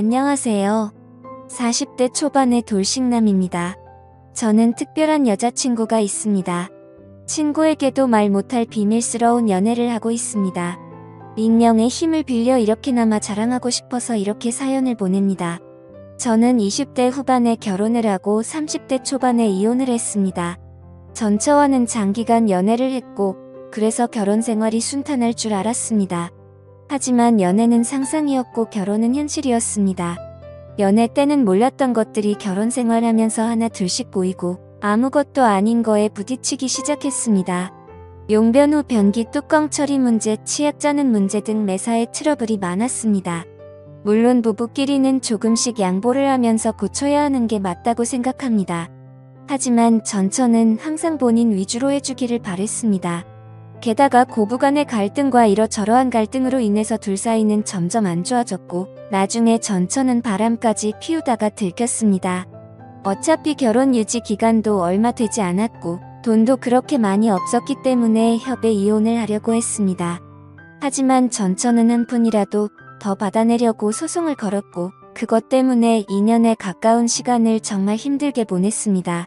안녕하세요. 40대 초반의 돌싱남입니다. 저는 특별한 여자친구가 있습니다. 친구에게도 말 못할 비밀스러운 연애를 하고 있습니다. 익명의 힘을 빌려 이렇게나마 자랑하고 싶어서 이렇게 사연을 보냅니다. 저는 20대 후반에 결혼을 하고 30대 초반에 이혼을 했습니다. 전처와는 장기간 연애를 했고 그래서 결혼 생활이 순탄할 줄 알았습니다. 하지만 연애는 상상이었고 결혼은 현실이었습니다. 연애 때는 몰랐던 것들이 결혼 생활하면서 하나 둘씩 보이고 아무것도 아닌 거에 부딪히기 시작했습니다. 용변 후 변기 뚜껑 처리 문제, 치약 짜는 문제 등 매사에 트러블이 많았습니다. 물론 부부끼리는 조금씩 양보를 하면서 고쳐야 하는 게 맞다고 생각합니다. 하지만 전처는 항상 본인 위주로 해주기를 바랬습니다. 게다가 고부간의 갈등과 이러저러한 갈등으로 인해서 둘 사이는 점점 안 좋아졌고 나중에 전처는 바람까지 피우다가 들켰습니다. 어차피 결혼 유지 기간도 얼마 되지 않았고 돈도 그렇게 많이 없었기 때문에 협의 이혼을 하려고 했습니다. 하지만 전처는 한 푼이라도 더 받아내려고 소송을 걸었고 그것 때문에 2년에 가까운 시간을 정말 힘들게 보냈습니다.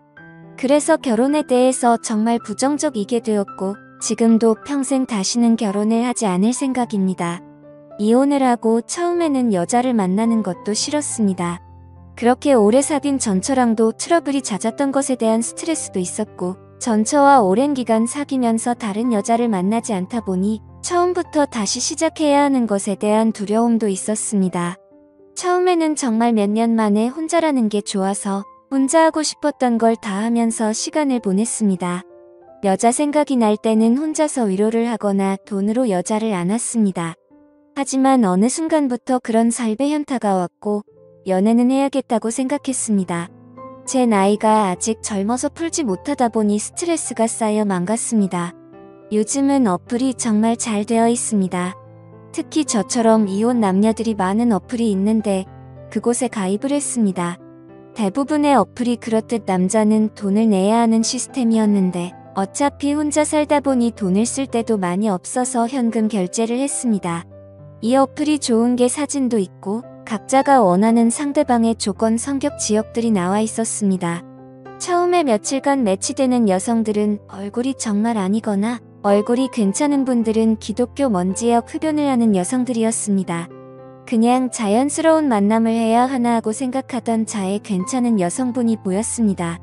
그래서 결혼에 대해서 정말 부정적이게 되었고 지금도 평생 다시는 결혼을 하지 않을 생각입니다. 이혼을 하고 처음에는 여자를 만나는 것도 싫었습니다. 그렇게 오래 사귄 전처랑도 트러블이 잦았던 것에 대한 스트레스도 있었고 전처와 오랜 기간 사귀면서 다른 여자를 만나지 않다 보니 처음부터 다시 시작해야 하는 것에 대한 두려움도 있었습니다. 처음에는 정말 몇 년 만에 혼자라는 게 좋아서 혼자 하고 싶었던 걸 다 하면서 시간을 보냈습니다. 여자 생각이 날 때는 혼자서 위로를 하거나 돈으로 여자를 안았습니다. 하지만 어느 순간부터 그런 삶의 현타가 왔고 연애는 해야겠다고 생각했습니다. 제 나이가 아직 젊어서 풀지 못하다 보니 스트레스가 쌓여 망갔습니다. 요즘은 어플이 정말 잘 되어 있습니다. 특히 저처럼 이혼 남녀들이 많은 어플이 있는데 그곳에 가입을 했습니다. 대부분의 어플이 그렇듯 남자는 돈을 내야 하는 시스템이었는데 어차피 혼자 살다 보니 돈을 쓸 때도 많이 없어서 현금 결제를 했습니다. 이 어플이 좋은 게 사진도 있고 각자가 원하는 상대방의 조건 성격 지역들이 나와 있었습니다. 처음에 며칠간 매치되는 여성들은 얼굴이 정말 아니거나 얼굴이 괜찮은 분들은 기독교 먼지역 흡연을 하는 여성들이었습니다. 그냥 자연스러운 만남을 해야 하나 하고 생각하던 자의 괜찮은 여성분이 보였습니다.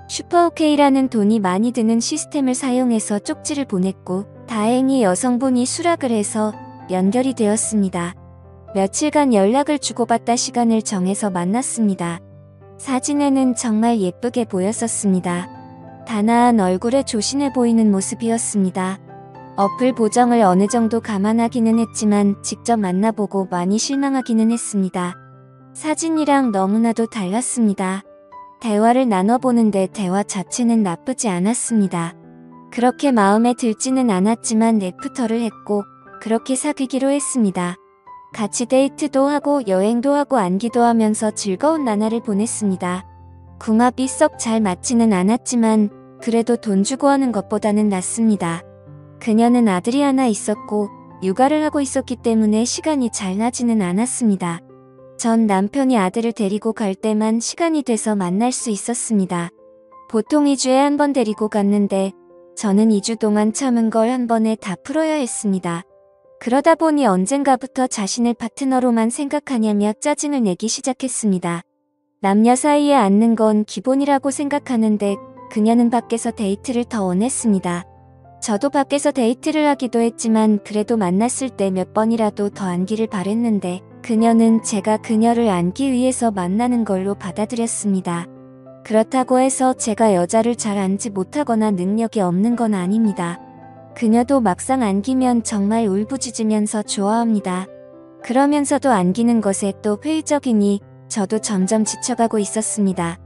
슈퍼오케이라는 돈이 많이 드는 시스템을 사용해서 쪽지를 보냈고 다행히 여성분이 수락을 해서 연결이 되었습니다. 며칠간 연락을 주고받다 시간을 정해서 만났습니다. 사진에는 정말 예쁘게 보였었습니다. 단아한 얼굴에 조신해 보이는 모습이었습니다. 어플 보정을 어느 정도 감안하기는 했지만 직접 만나보고 많이 실망하기는 했습니다. 사진이랑 너무나도 달랐습니다. 대화를 나눠보는데 대화 자체는 나쁘지 않았습니다. 그렇게 마음에 들지는 않았지만 애프터를 했고 그렇게 사귀기로 했습니다. 같이 데이트도 하고 여행도 하고 안기도 하면서 즐거운 나날을 보냈습니다. 궁합이 썩 잘 맞지는 않았지만 그래도 돈 주고 하는 것보다는 낫습니다. 그녀는 아들이 하나 있었고 육아를 하고 있었기 때문에 시간이 잘 나지는 않았습니다. 전 남편이 아들을 데리고 갈 때만 시간이 돼서 만날 수 있었습니다. 보통 2주에 한 번 데리고 갔는데 저는 2주 동안 참은 걸 한 번에 다 풀어야 했습니다. 그러다 보니 언젠가부터 자신을 파트너로만 생각하냐며 짜증을 내기 시작했습니다. 남녀 사이에 앉는 건 기본이라고 생각하는데 그녀는 밖에서 데이트를 더 원했습니다. 저도 밖에서 데이트를 하기도 했지만 그래도 만났을 때 몇 번이라도 더 안기를 바랬는데 그녀는 제가 그녀를 안기 위해서 만나는 걸로 받아들였습니다. 그렇다고 해서 제가 여자를 잘 안지 못하거나 능력이 없는 건 아닙니다. 그녀도 막상 안기면 정말 울부짖으면서 좋아합니다. 그러면서도 안기는 것에 또 회의적이니 저도 점점 지쳐가고 있었습니다.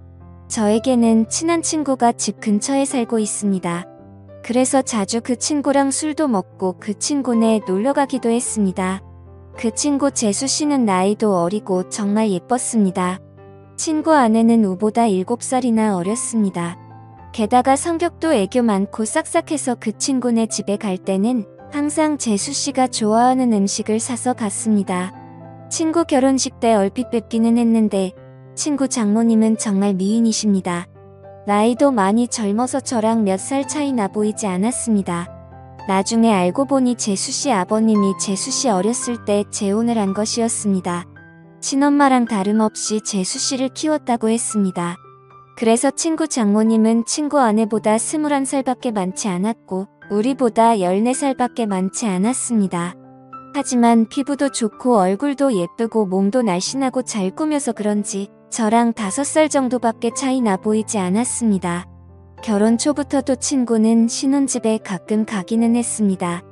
저에게는 친한 친구가 집 근처에 살고 있습니다. 그래서 자주 그 친구랑 술도 먹고 그 친구네 놀러 가기도 했습니다. 그 친구 재수 씨는 나이도 어리고 정말 예뻤습니다. 친구 아내는 우보다 7살이나 어렸습니다. 게다가 성격도 애교 많고 싹싹해서 그 친구네 집에 갈 때는 항상 재수 씨가 좋아하는 음식을 사서 갔습니다. 친구 결혼식 때 얼핏 뵙기는 했는데 친구 장모님은 정말 미인이십니다. 나이도 많이 젊어서 저랑 몇 살 차이 나 보이지 않았습니다. 나중에 알고 보니 재수씨 아버님이 재수씨 어렸을 때 재혼을 한 것이었습니다. 친엄마랑 다름없이 재수씨를 키웠다고 했습니다. 그래서 친구 장모님은 친구 아내보다 21살밖에 많지 않았고 우리보다 14살밖에 많지 않았습니다. 하지만 피부도 좋고 얼굴도 예쁘고 몸도 날씬하고 잘 꾸며서 그런지 저랑 5살 정도밖에 차이 나 보이지 않았습니다. 결혼 초부터도 친구는 신혼집에 가끔 가기는 했습니다.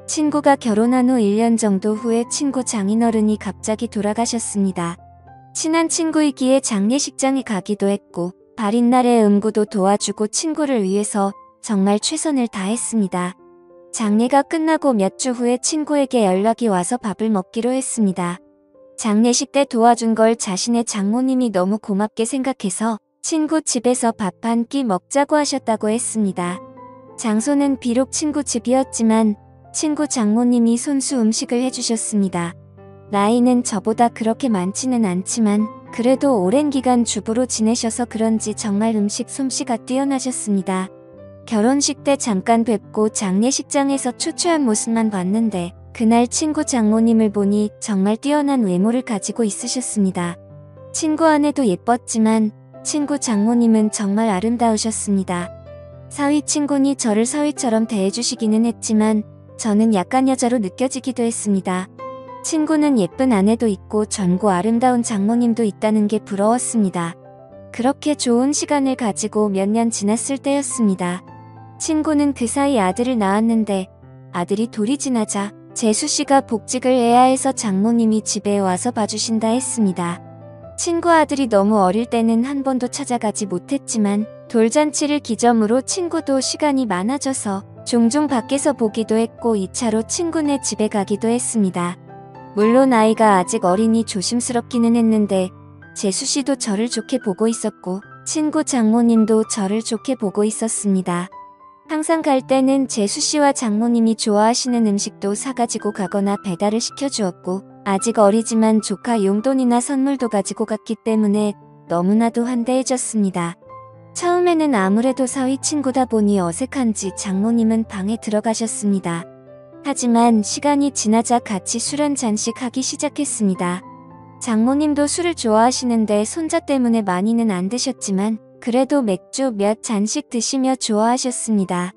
친구가 결혼한 후 1년 정도 후에 친구 장인어른이 갑자기 돌아가셨습니다. 친한 친구이기에 장례식장에 가기도 했고 발인날에 음구도 도와주고 친구를 위해서 정말 최선을 다했습니다. 장례가 끝나고 몇 주 후에 친구에게 연락이 와서 밥을 먹기로 했습니다. 장례식 때 도와준 걸 자신의 장모님이 너무 고맙게 생각해서 친구 집에서 밥 한 끼 먹자고 하셨다고 했습니다. 장소는 비록 친구 집이었지만 친구 장모님이 손수 음식을 해주셨습니다. 나이는 저보다 그렇게 많지는 않지만 그래도 오랜 기간 주부로 지내셔서 그런지 정말 음식 솜씨가 뛰어나셨습니다. 결혼식 때 잠깐 뵙고 장례식장에서 초췌한 모습만 봤는데 그날 친구 장모님을 보니 정말 뛰어난 외모를 가지고 있으셨습니다. 친구 아내도 예뻤지만 친구 장모님은 정말 아름다우셨습니다. 사위 친구니 저를 사위처럼 대해주시기는 했지만 저는 약간 여자로 느껴지기도 했습니다. 친구는 예쁜 아내도 있고 젊고 아름다운 장모님도 있다는 게 부러웠습니다. 그렇게 좋은 시간을 가지고 몇 년 지났을 때였습니다. 친구는 그 사이 아들을 낳았는데 아들이 돌이 지나자 재수씨가 복직을 해야 해서 장모님이 집에 와서 봐주신다 했습니다. 친구 아들이 너무 어릴 때는 한 번도 찾아가지 못했지만 돌잔치를 기점으로 친구도 시간이 많아져서 종종 밖에서 보기도 했고 2차로 친구네 집에 가기도 했습니다. 물론 아이가 아직 어리니 조심스럽기는 했는데 재수씨도 저를 좋게 보고 있었고 친구 장모님도 저를 좋게 보고 있었습니다. 항상 갈 때는 재수씨와 장모님이 좋아하시는 음식도 사가지고 가거나 배달을 시켜주었고 아직 어리지만 조카 용돈이나 선물도 가지고 갔기 때문에 너무나도 환대해줬습니다. 처음에는 아무래도 사위 친구다 보니 어색한지 장모님은 방에 들어가셨습니다. 하지만 시간이 지나자 같이 술 한 잔씩 하기 시작했습니다. 장모님도 술을 좋아하시는데 손자 때문에 많이는 안 드셨지만 그래도 맥주 몇 잔씩 드시며 좋아하셨습니다.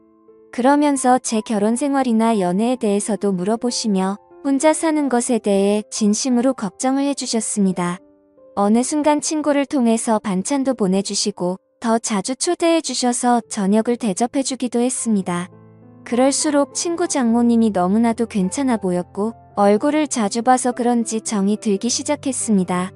그러면서 제 결혼 생활이나 연애에 대해서도 물어보시며 혼자 사는 것에 대해 진심으로 걱정을 해주셨습니다. 어느 순간 친구를 통해서 반찬도 보내주시고 더 자주 초대해주셔서 저녁을 대접해주기도 했습니다. 그럴수록 친구 장모님이 너무나도 괜찮아 보였고 얼굴을 자주 봐서 그런지 정이 들기 시작했습니다.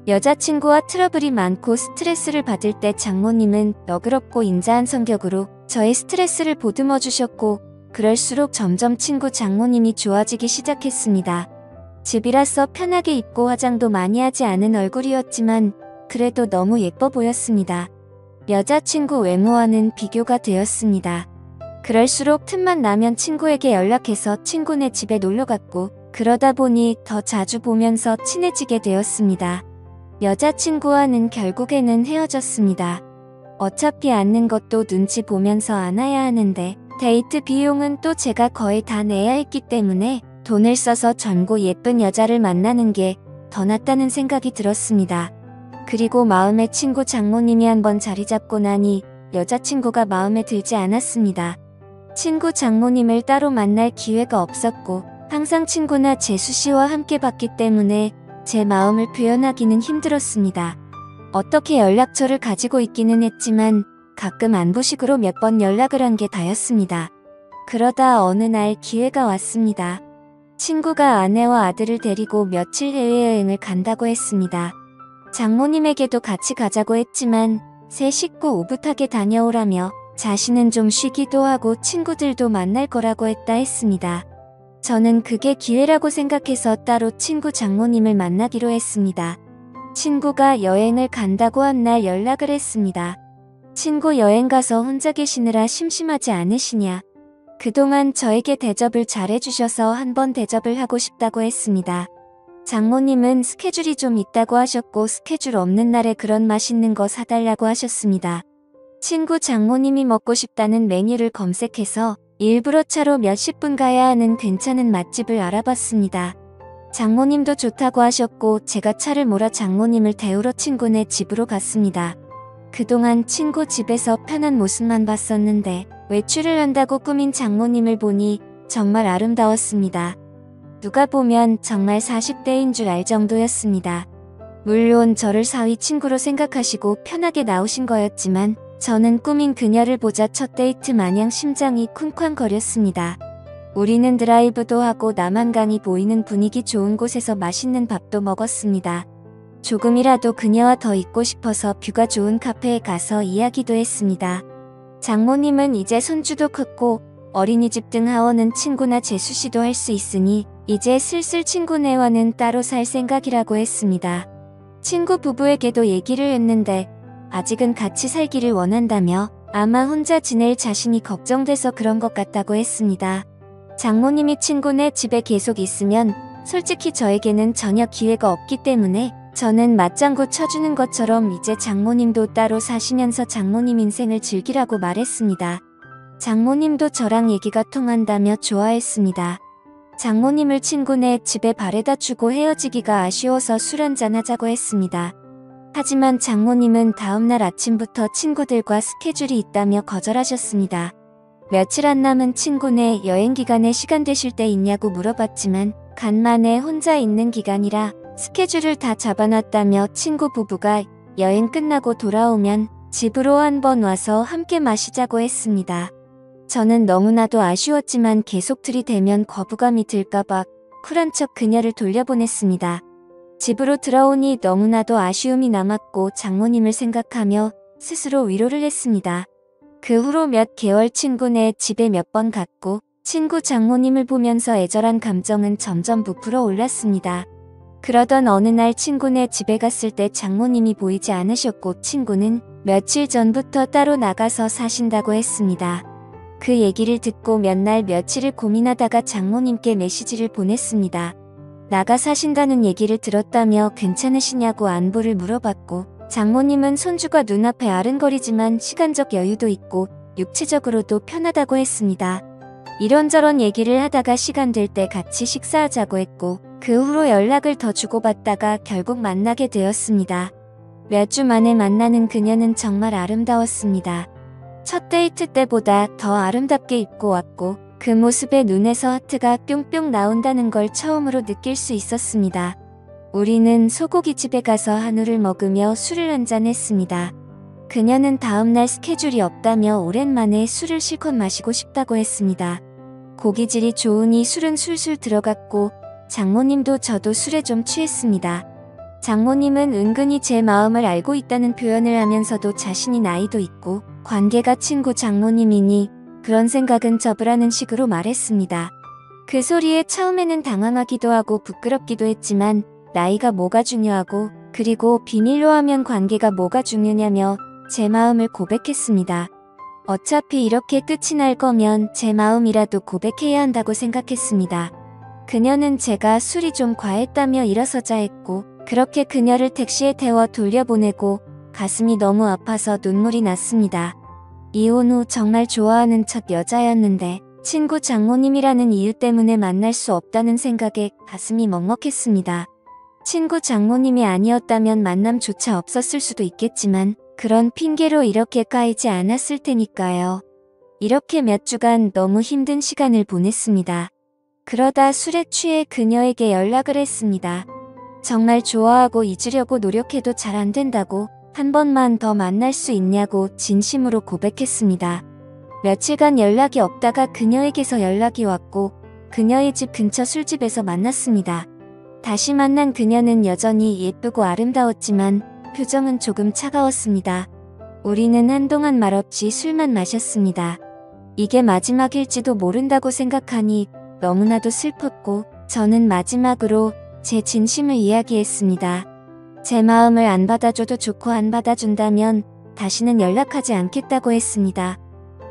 여자친구와 트러블이 많고 스트레스를 받을 때 장모님은 너그럽고 인자한 성격으로 저의 스트레스를 보듬어 주셨고 그럴수록 점점 친구 장모님이 좋아지기 시작했습니다. 집이라서 편하게 입고 화장도 많이 하지 않은 얼굴이었지만 그래도 너무 예뻐 보였습니다. 여자친구 외모와는 비교가 되었습니다. 그럴수록 틈만 나면 친구에게 연락해서 친구네 집에 놀러갔고 그러다 보니 더 자주 보면서 친해지게 되었습니다. 여자친구와는 결국에는 헤어졌습니다. 어차피 앉는 것도 눈치 보면서 안아야 하는데 데이트 비용은 또 제가 거의 다 내야 했기 때문에 돈을 써서 젊고 예쁜 여자를 만나는 게 더 낫다는 생각이 들었습니다. 그리고 마음의 친구 장모님이 한번 자리 잡고 나니 여자친구가 마음에 들지 않았습니다. 친구 장모님을 따로 만날 기회가 없었고 항상 친구나 재수씨와 함께 봤기 때문에 제 마음을 표현하기는 힘들었습니다. 어떻게 연락처를 가지고 있기는 했지만 가끔 안부식으로 몇 번 연락을 한 게 다였습니다. 그러다 어느 날 기회가 왔습니다. 친구가 아내와 아들을 데리고 며칠 해외여행을 간다고 했습니다. 장모님에게도 같이 가자고 했지만 새 식구 오붓하게 다녀오라며 자신은 좀 쉬기도 하고 친구들도 만날 거라고 했다 했습니다. 저는 그게 기회라고 생각해서 따로 친구 장모님을 만나기로 했습니다. 친구가 여행을 간다고 한 날 연락을 했습니다. 친구 여행 가서 혼자 계시느라 심심하지 않으시냐? 그동안 저에게 대접을 잘해주셔서 한번 대접을 하고 싶다고 했습니다. 장모님은 스케줄이 좀 있다고 하셨고 스케줄 없는 날에 그런 맛있는 거 사달라고 하셨습니다. 친구 장모님이 먹고 싶다는 메뉴를 검색해서 일부러 차로 몇십 분 가야 하는 괜찮은 맛집을 알아봤습니다. 장모님도 좋다고 하셨고 제가 차를 몰아 장모님을 태우러 친구네 집으로 갔습니다. 그동안 친구 집에서 편한 모습만 봤었는데 외출을 한다고 꾸민 장모님을 보니 정말 아름다웠습니다. 누가 보면 정말 40대인 줄 알 정도였습니다. 물론 저를 사위 친구로 생각하시고 편하게 나오신 거였지만 저는 꾸민 그녀를 보자 첫 데이트 마냥 심장이 쿵쾅거렸습니다. 우리는 드라이브도 하고 남한강이 보이는 분위기 좋은 곳에서 맛있는 밥도 먹었습니다. 조금이라도 그녀와 더 있고 싶어서 뷰가 좋은 카페에 가서 이야기도 했습니다. 장모님은 이제 손주도 컸고 어린이집 등 하원은 친구나 재수씨도 할 수 있으니 이제 슬슬 친구네와는 따로 살 생각이라고 했습니다. 친구 부부에게도 얘기를 했는데 아직은 같이 살기를 원한다며 아마 혼자 지낼 자신이 걱정돼서 그런 것 같다고 했습니다. 장모님이 친구네 집에 계속 있으면 솔직히 저에게는 전혀 기회가 없기 때문에 저는 맞장구 쳐주는 것처럼 이제 장모님도 따로 사시면서 장모님 인생을 즐기라고 말했습니다. 장모님도 저랑 얘기가 통한다며 좋아했습니다. 장모님을 친구네 집에 바래다 주고 헤어지기가 아쉬워서 술 한잔 하자고 했습니다. 하지만 장모님은 다음날 아침부터 친구들과 스케줄이 있다며 거절하셨습니다. 며칠 안 남은 친구네 여행 기간에 시간 되실 때 있냐고 물어봤지만 간만에 혼자 있는 기간이라 스케줄을 다 잡아놨다며 친구 부부가 여행 끝나고 돌아오면 집으로 한번 와서 함께 마시자고 했습니다. 저는 너무나도 아쉬웠지만 계속 들이대면 거부감이 들까봐 쿨한 척 그녀를 돌려보냈습니다. 집으로 들어오니 너무나도 아쉬움이 남았고 장모님을 생각하며 스스로 위로를 했습니다. 그 후로 몇 개월 친구네 집에 몇 번 갔고 친구 장모님을 보면서 애절한 감정은 점점 부풀어 올랐습니다. 그러던 어느 날 친구네 집에 갔을 때 장모님이 보이지 않으셨고 친구는 며칠 전부터 따로 나가서 사신다고 했습니다. 그 얘기를 듣고 몇 날 며칠을 고민하다가 장모님께 메시지를 보냈습니다. 나가 사신다는 얘기를 들었다며 괜찮으시냐고 안부를 물어봤고 장모님은 손주가 눈앞에 아른거리지만 시간적 여유도 있고 육체적으로도 편하다고 했습니다. 이런저런 얘기를 하다가 시간 될 때 같이 식사하자고 했고 그 후로 연락을 더 주고받다가 결국 만나게 되었습니다. 몇 주 만에 만나는 그녀는 정말 아름다웠습니다. 첫 데이트 때보다 더 아름답게 입고 왔고 그 모습에 눈에서 하트가 뿅뿅 나온다는 걸 처음으로 느낄 수 있었습니다. 우리는 소고기집에 가서 한우를 먹으며 술을 한잔했습니다. 그녀는 다음날 스케줄이 없다며 오랜만에 술을 실컷 마시고 싶다고 했습니다. 고기질이 좋으니 술은 술술 들어갔고 장모님도 저도 술에 좀 취했습니다. 장모님은 은근히 제 마음을 알고 있다는 표현을 하면서도 자신이 나이도 있고 관계가 친구 장모님이니 그런 생각은 접으라는 식으로 말했습니다. 그 소리에 처음에는 당황하기도 하고 부끄럽기도 했지만 나이가 뭐가 중요하고 그리고 비밀로 하면 관계가 뭐가 중요냐며 제 마음을 고백했습니다. 어차피 이렇게 끝이 날 거면 제 마음이라도 고백해야 한다고 생각했습니다. 그녀는 제가 술이 좀 과했다며 일어서자 했고 그렇게 그녀를 택시에 태워 돌려보내고 가슴이 너무 아파서 눈물이 났습니다. 이혼 후 정말 좋아하는 첫 여자였는데 친구 장모님이라는 이유 때문에 만날 수 없다는 생각에 가슴이 먹먹했습니다. 친구 장모님이 아니었다면 만남조차 없었을 수도 있겠지만 그런 핑계로 이렇게 까이지 않았을 테니까요. 이렇게 몇 주간 너무 힘든 시간을 보냈습니다. 그러다 술에 취해 그녀에게 연락을 했습니다. 정말 좋아하고 잊으려고 노력해도 잘 안 된다고 한 번만 더 만날 수 있냐고 진심으로 고백했습니다. 며칠간 연락이 없다가 그녀에게서 연락이 왔고 그녀의 집 근처 술집에서 만났습니다. 다시 만난 그녀는 여전히 예쁘고 아름다웠지만 표정은 조금 차가웠습니다. 우리는 한동안 말없이 술만 마셨습니다. 이게 마지막일지도 모른다고 생각하니 너무나도 슬펐고 저는 마지막으로 제 진심을 이야기했습니다. 제 마음을 안 받아줘도 좋고 안 받아준다면 다시는 연락하지 않겠다고 했습니다.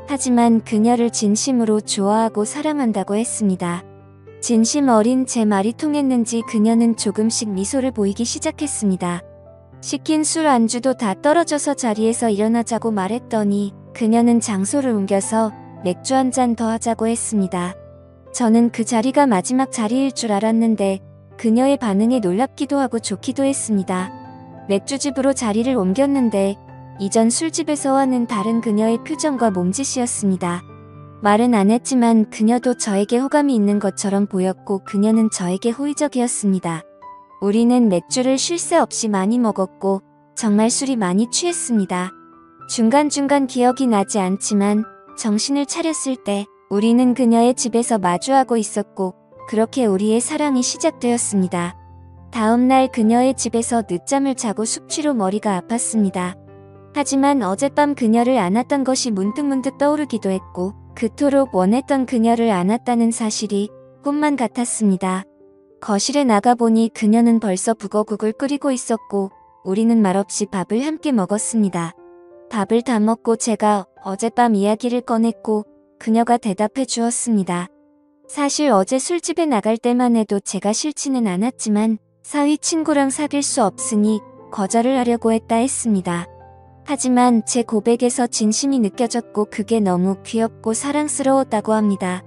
하지만 그녀를 진심으로 좋아하고 사랑한다고 했습니다. 진심 어린 제 말이 통했는지 그녀는 조금씩 미소를 보이기 시작했습니다. 시킨 술 안주도 다 떨어져서 자리에서 일어나자고 말했더니 그녀는 장소를 옮겨서 맥주 한 잔 더 하자고 했습니다. 저는 그 자리가 마지막 자리일 줄 알았는데 그녀의 반응에 놀랍기도 하고 좋기도 했습니다. 맥주집으로 자리를 옮겼는데 이전 술집에서와는 다른 그녀의 표정과 몸짓이었습니다. 말은 안 했지만 그녀도 저에게 호감이 있는 것처럼 보였고 그녀는 저에게 호의적이었습니다. 우리는 맥주를 쉴 새 없이 많이 먹었고 정말 술이 많이 취했습니다. 중간중간 기억이 나지 않지만 정신을 차렸을 때 우리는 그녀의 집에서 마주하고 있었고 그렇게 우리의 사랑이 시작되었습니다. 다음날 그녀의 집에서 늦잠을 자고 숙취로 머리가 아팠습니다. 하지만 어젯밤 그녀를 안았던 것이 문득문득 떠오르기도 했고 그토록 원했던 그녀를 안았다는 사실이 꿈만 같았습니다. 거실에 나가보니 그녀는 벌써 북어국을 끓이고 있었고 우리는 말없이 밥을 함께 먹었습니다. 밥을 다 먹고 제가 어젯밤 이야기를 꺼냈고 그녀가 대답해 주었습니다. 사실 어제 술집에 나갈 때만 해도 제가 싫지는 않았지만 사위 친구랑 사귈 수 없으니 거절을 하려고 했습니다. 하지만 제 고백에서 진심이 느껴졌고 그게 너무 귀엽고 사랑스러웠다고 합니다.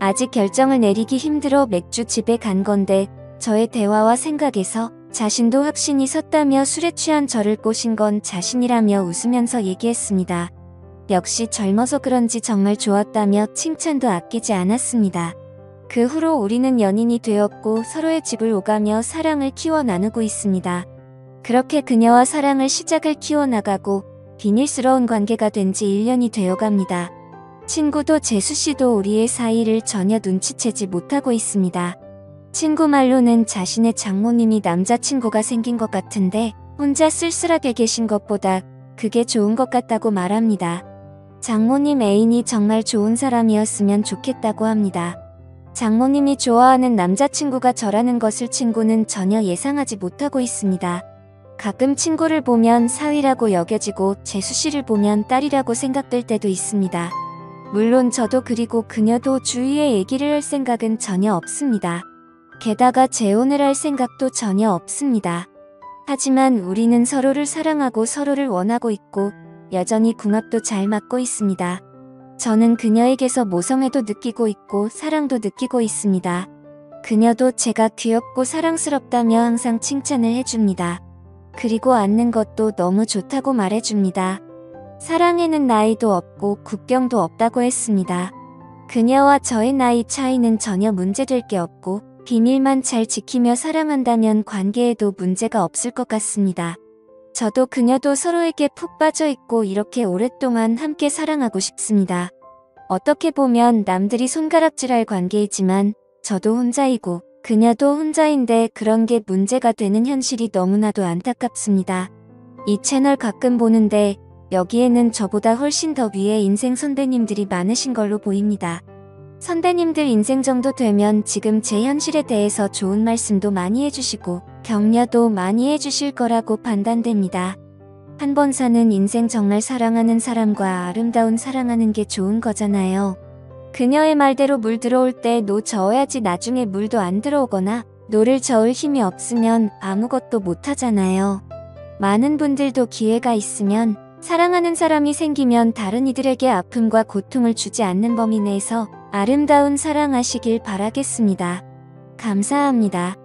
아직 결정을 내리기 힘들어 맥주집에 간 건데 저의 대화와 생각에서 자신도 확신이 섰다며 술에 취한 저를 꼬신 건 자신이라며 웃으면서 얘기했습니다. 역시 젊어서 그런지 정말 좋았다며 칭찬도 아끼지 않았습니다. 그 후로 우리는 연인이 되었고 서로의 집을 오가며 사랑을 키워 나누고 있습니다. 그렇게 그녀와 사랑을 시작을 키워나가고 비밀스러운 관계가 된 지 1년이 되어갑니다. 친구도 재수씨도 우리의 사이를 전혀 눈치채지 못하고 있습니다. 친구 말로는 자신의 장모님이 남자친구가 생긴 것 같은데 혼자 쓸쓸하게 계신 것보다 그게 좋은 것 같다고 말합니다. 장모님 애인이 정말 좋은 사람이었으면 좋겠다고 합니다. 장모님이 좋아하는 남자친구가 저라는 것을 친구는 전혀 예상하지 못하고 있습니다. 가끔 친구를 보면 사위라고 여겨지고 재수씨를 보면 딸이라고 생각될 때도 있습니다. 물론 저도 그리고 그녀도 주위에 얘기를 할 생각은 전혀 없습니다. 게다가 재혼을 할 생각도 전혀 없습니다. 하지만 우리는 서로를 사랑하고 서로를 원하고 있고 여전히 궁합도 잘 맞고 있습니다. 저는 그녀에게서 모성애도 느끼고 있고 사랑도 느끼고 있습니다. 그녀도 제가 귀엽고 사랑스럽다며 항상 칭찬을 해줍니다. 그리고 안는 것도 너무 좋다고 말해줍니다. 사랑에는 나이도 없고 국경도 없다고 했습니다. 그녀와 저의 나이 차이는 전혀 문제될 게 없고 비밀만 잘 지키며 사랑한다면 관계에도 문제가 없을 것 같습니다. 저도 그녀도 서로에게 푹 빠져 있고 이렇게 오랫동안 함께 사랑하고 싶습니다. 어떻게 보면 남들이 손가락질할 관계이지만 저도 혼자이고 그녀도 혼자인데 그런 게 문제가 되는 현실이 너무나도 안타깝습니다. 이 채널 가끔 보는데 여기에는 저보다 훨씬 더 위에 인생 선배님들이 많으신 걸로 보입니다. 선배님들 인생 정도 되면 지금 제 현실에 대해서 좋은 말씀도 많이 해주시고 격려도 많이 해주실 거라고 판단됩니다. 한 번 사는 인생 정말 사랑하는 사람과 아름다운 사랑하는 게 좋은 거잖아요. 그녀의 말대로 물 들어올 때 노 저어야지 나중에 물도 안 들어오거나 노를 저을 힘이 없으면 아무것도 못하잖아요. 많은 분들도 기회가 있으면 사랑하는 사람이 생기면 다른 이들에게 아픔과 고통을 주지 않는 범위 내에서 아름다운 사랑하시길 바라겠습니다. 감사합니다.